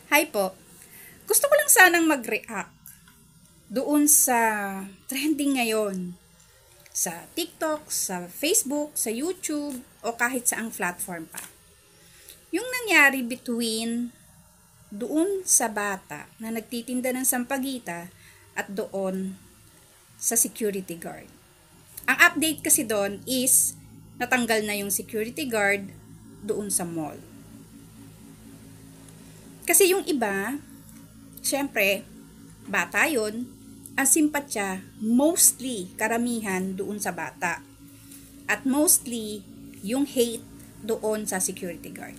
Hi po. Gusto ko lang sanang mag-react doon sa trending ngayon sa TikTok, sa Facebook, sa YouTube, o kahit saang platform pa. Yung nangyari between doon sa bata na nagtitinda ng sampagita at doon sa security guard. Ang update kasi doon is natanggal na yung security guard doon sa mall. Kasi yung iba, syempre, bata yun, ang simpatya, mostly, karamihan doon sa bata. At mostly, yung hate doon sa security guard.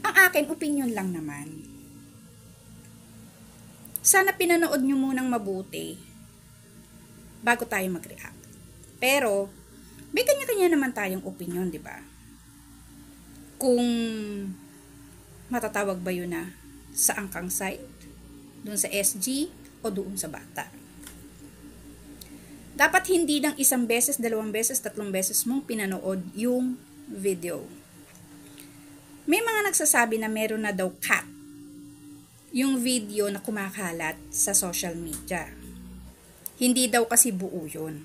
Ang akin, opinion lang naman. Sana pinanood nyo munang mabuti bago tayo mag-react. Pero, may kanya-kanya naman tayong opinion, di ba? Kung matatawag ba yun na sa angkang side, doon sa SG, o doon sa bata. Dapat hindi lang isang beses, dalawang beses, tatlong beses mong pinanood yung video. May mga nagsasabi na meron na daw cut yung video na kumakalat sa social media. Hindi daw kasi buo yun.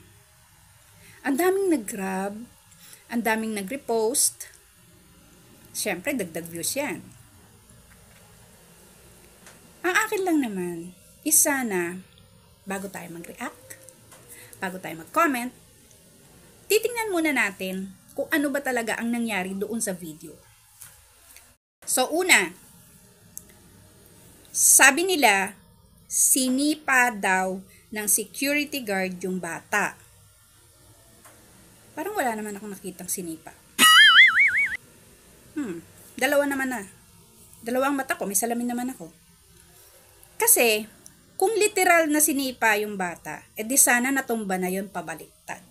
Ang daming nag-grab, ang daming nag-repost. Siyempre, dagdag views yan. Ang akin lang naman, is sana, bago tayo mag-react, bago tayo mag-comment, titingnan muna natin kung ano ba talaga ang nangyari doon sa video. So, una, sabi nila, sinipa daw ng security guard yung bata. Parang wala naman akong nakitang sinipa. Dalawa naman na. Dalawang mata ko, may salamin naman ako. Kasi, kung literal na sinipa yung bata, edi sana natumba na yun pabaliktad.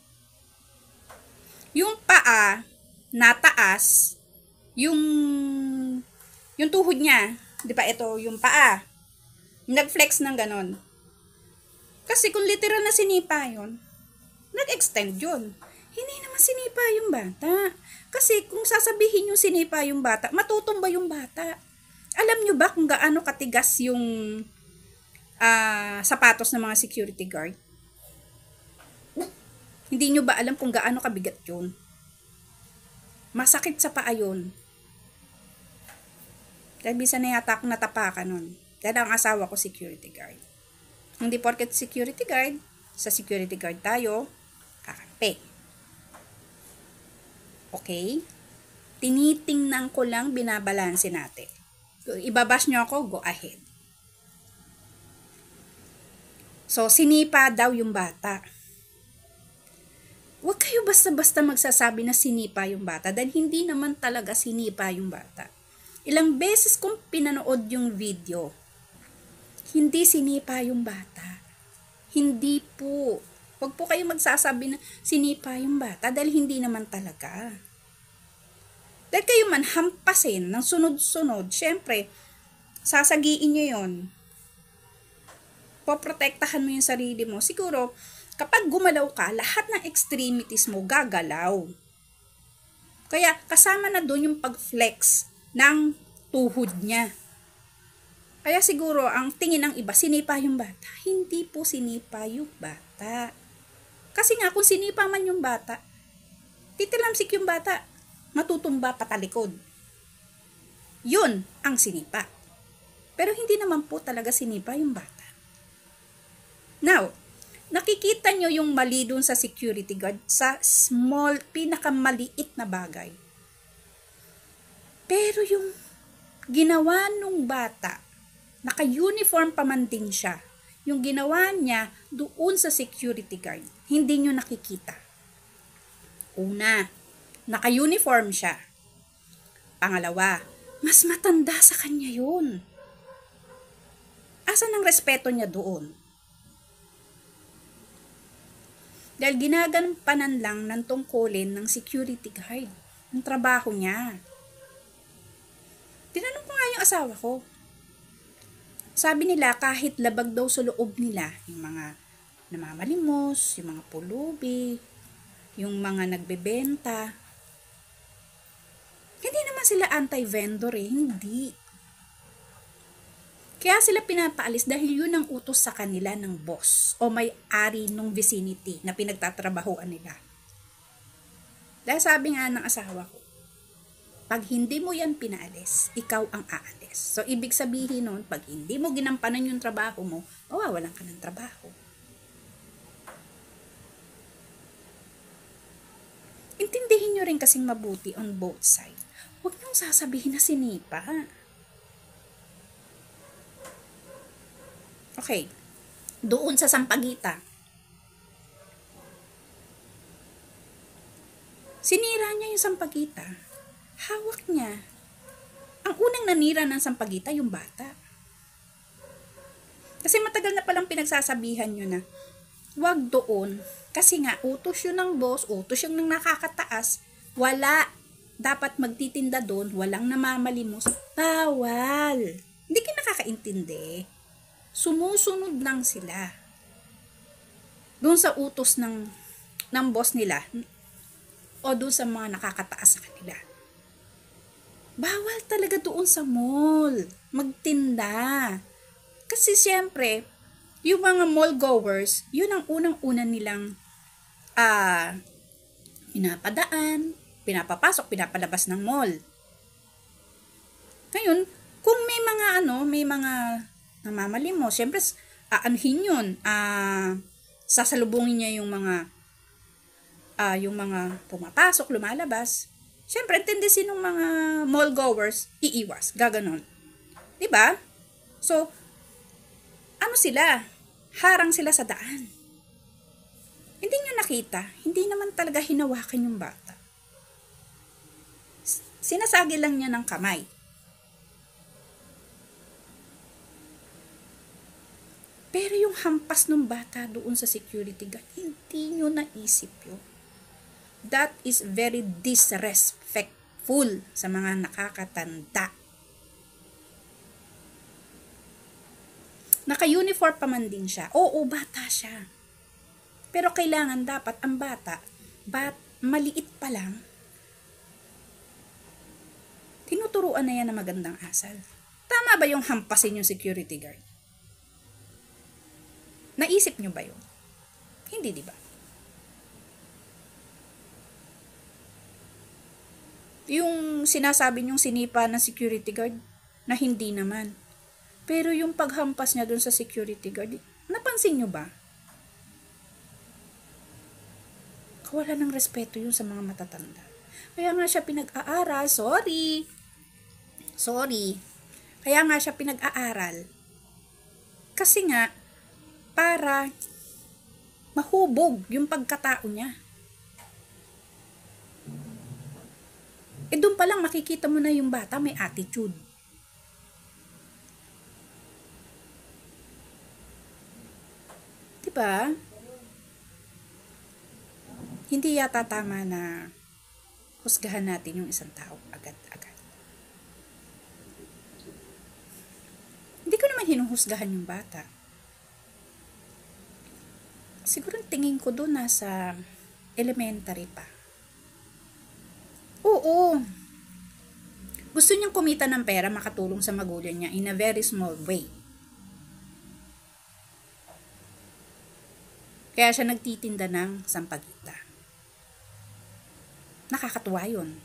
Yung paa, nataas, yung tuhod niya, di ba ito yung paa, nag-flex ng ganon. Kasi kung literal na sinipa yun, nag-extend yun. Hindi naman sinipa yung bata. Kasi kung sasabihin yung sinipa yung bata, matutumba yung bata. Alam nyo ba kung gaano katigas yung sapatos ng mga security guard? Hindi nyo ba alam kung gaano kabigat yun? Masakit sa paa yun. Dahil bisa na yata akong natapakan nun. Dahil ang asawa ko security guard. Hindi porket security guard, sa security guard tayo, kakampi. Okay? Tinitingnan ko lang, binabalanse natin. Kung ibabash nyo ako, go ahead. So, sinipa daw yung bata. Huwag kayo basta-basta magsasabi na sinipa yung bata dahil hindi naman talaga sinipa yung bata. Ilang beses kong pinanood yung video, hindi sinipa yung bata. Hindi po. Huwag po kayo magsasabi na sinipa yung bata dahil hindi naman talaga. Dahil kayo man hampasin ng sunod-sunod, syempre, sasagiin nyo yun. Poprotektahan mo yung sarili mo. Siguro, kapag gumalaw ka, lahat ng extremities mo gagalaw. Kaya kasama na doon yung pag-flex ng tuhod niya. Kaya siguro, ang tingin ng iba, sinipa yung bata. Hindi po sinipa yung bata. Kasi nga, kung sinipa man yung bata, titilamsik yung bata, matutumba patalikod. Yun ang sinipa. Pero hindi naman po talaga sinipa yung bata. Now, nakikita nyo yung mali dun sa security guard sa small, pinakamaliit na bagay. Pero yung ginawa nung bata, naka-uniform pa man din siya, yung ginawa niya doon sa security guard, hindi nyo nakikita. Una, naka-uniform siya. Pangalawa, mas matanda sa kanya yun. Asan ang respeto niya doon? Dahil ginagampanan lang ng tungkulin ng security guard. Ang trabaho niya. Tinanong ko nga yung asawa ko. Sabi nila kahit labag daw sa loob nila, yung mga namamalimos, yung mga pulubi, yung mga nagbebenta, hindi naman sila anti-vendor eh, hindi. Kaya sila pinapaalis dahil yun ang utos sa kanila ng boss o may-ari ng vicinity na pinagtatrabahoan nila. Dahil sabi nga ng asawa ko, pag hindi mo yan pinaalis, ikaw ang aalis. So, ibig sabihin nun, pag hindi mo ginampanan yung trabaho mo, wawalan ka ng trabaho. Intindihin nyo rin kasing mabuti on both sides. Huwag nyo sasabihin na sinipa. Okay, doon sa Sampaguita. Sinira niya yung Sampaguita. Hawak niya. Ang unang nanira ng Sampaguita, yung bata. Kasi matagal na palang pinagsasabihan nyo na, wag doon. Kasi nga, utos yun ng boss, utos yung ng nakakataas. Wala. Dapat magtitinda doon, walang namamalimos. Bawal. Hindi ka nakakaintindi. Sumusunod lang sila. Doon sa utos ng boss nila o doon sa mga nakakataas sa kanila. Bawal talaga doon sa mall magtinda. Kasi siyempre, yung mga mall goers, yun ang unang-una nilang pinapadaan, pinapapasok, pinapalabas ng mall. Ngayon, kung may mga namamalimos, siyempre, aanhin yun, sasalubungin niya yung mga pumapasok, lumalabas. Siyempre, intindi sinong mga mall goers, iiwas, gaganon. Diba? So, ano sila? Harang sila sa daan. Hindi nyo nakita, hindi naman talaga hinawakan yung bata. Sinasagi lang niya ng kamay. Pero yung hampas ng bata doon sa security guard, hindi nyo naisip yun. That is very disrespectful sa mga nakakatanda. Naka-uniform pa man din siya. Oo, bata siya. Pero kailangan dapat ang bata, maliit pa lang, tinuturuan na yan na magandang asal. Tama ba yung hampasin yung security guard? Naisip nyo ba yun? Hindi, di ba? Yung sinasabi nyong sinipa ng security guard, na hindi naman. Pero yung paghampas niya dun sa security guard, napansin nyo ba? Wala ng respeto yun sa mga matatanda. Kaya nga siya pinag-aaral, sorry. Kaya nga siya pinag-aaral. Kasi nga, para mahubog yung pagkatao niya. Doon pa lang makikita mo na yung bata may attitude. Diba? Hindi yata tama na husgahan natin yung isang tao agad-agad. Hindi ko naman hinuhusgahan yung bata. Siguro tingin ko doon nasa elementary pa. Oo. Gusto niyang kumita ng pera, makatulong sa magulang niya in a very small way. Kaya siya nagtitinda ng Sampaguita. Nakakatuwa yun.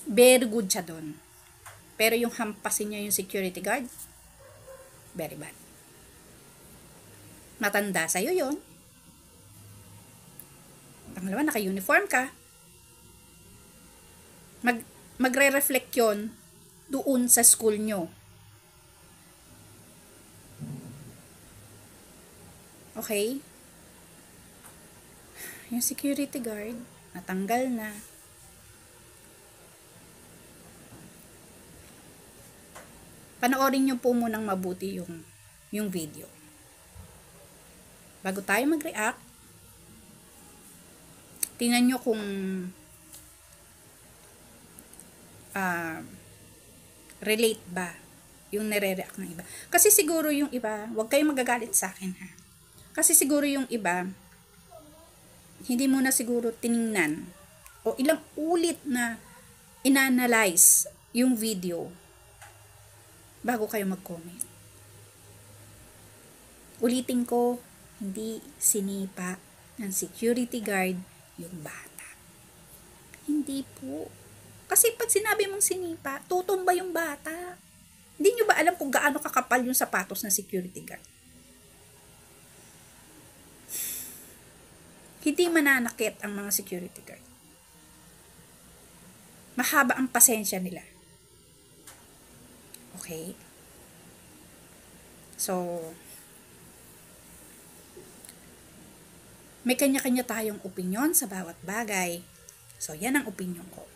Very good siya doon. Pero yung hampasin niya yung security guard, very bad. Matanda sa'yo yun. Pangalawa, naka-uniform ka. Magre-reflect yun doon sa school nyo. Okay? Yung security guard, natanggal na. Panoorin nyo po munang mabuti yung video. Bago tayo mag-react, tingnan nyo kung relate ba yung nire-react ng iba. Kasi siguro yung iba, huwag kayong magagalit sa akin ha. Kasi siguro yung iba, hindi mo na siguro tiningnan o ilang ulit na inanalyze yung video bago kayo mag-comment. Ulitin ko, hindi sinipa ng security guard yung bata. Hindi po. Kasi pag sinabi mong sinipa, tutumba yung bata. Hindi nyo ba alam kung gaano kakapal yung sapatos ng security guard? Hindi mananakit ang mga security guard. Mahaba ang pasensya nila. Okay? So, may kanya-kanya tayong opinyon sa bawat bagay. So, yan ang opinyon ko.